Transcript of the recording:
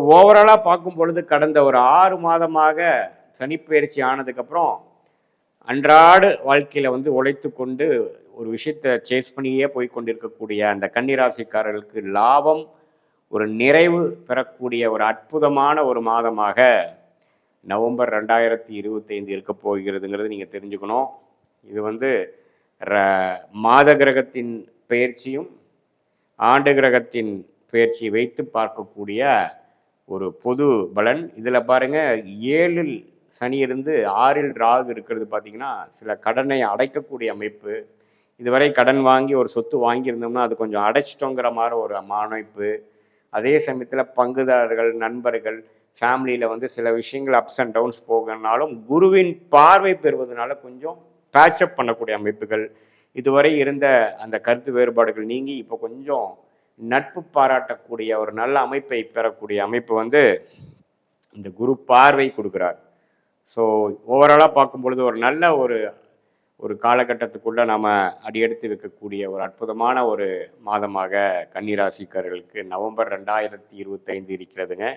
ஓவராலாக பார்க்கும் பொழுது கடந்த ஒரு 6 மாதமாக சனிப்பெயர்ச்சி ஆனதுக்கப்புறம் அன்றாட வாழ்க்கையில் வந்து உழைத்து கொண்டு ஒரு விஷயத்தை சேஸ் பண்ணியே போய் கொண்டிருக்கக்கூடிய அந்த கன்னிராசிக்காரர்களுக்கு லாபம் ஒரு நிறைவு பெறக்கூடிய ஒரு அற்புதமான ஒரு மாதமாக நவம்பர் 2025 இருக்க போகிறதுங்கிறது நீங்கள் தெரிஞ்சுக்கணும். இது வந்து மாத கிரகத்தின் பெயர்ச்சியும் ஆண்டு கிரகத்தின் பெயர்ச்சியை வைத்து பார்க்கக்கூடிய ஒரு பொது பலன். இதில் பாருங்கள், 7 சனி இருந்து 6 ராகு இருக்கிறது பார்த்தீங்கன்னா சில கடனை அடைக்கக்கூடிய அமைப்பு. இதுவரை கடன் வாங்கி ஒரு சொத்து வாங்கியிருந்தோம்னா அது கொஞ்சம் அடைச்சிட்டோங்கிற மாதிரி ஒரு அமைப்பு. அதே சமயத்தில் பங்குதாரர்கள், நண்பர்கள், ஃபேமிலியில் வந்து சில விஷயங்கள் அப்ஸ் அண்ட் டவுன்ஸ் போகனாலும் குருவின் பார்வை பெறுவதனால கொஞ்சம் பேட்சப் பண்ணக்கூடிய அமைப்புகள். இதுவரை இருந்த அந்த கருத்து வேறுபாடுகள் நீங்கி இப்போ கொஞ்சம் நட்பு பாராட்டக்கூடிய ஒரு நல்ல அமைப்பை பெறக்கூடிய அமைப்பு வந்து இந்த குரு பார்வை கொடுக்குறார். ஸோ ஓவராலாக பார்க்கும் பொழுது ஒரு நல்ல ஒரு காலகட்டத்துக்குள்ளே நாம் அடியெடுத்து வைக்கக்கூடிய ஒரு அற்புதமான ஒரு மாதமாக கன்னிராசிக்காரர்களுக்கு நவம்பர் 2025 இருக்கிறதுங்க.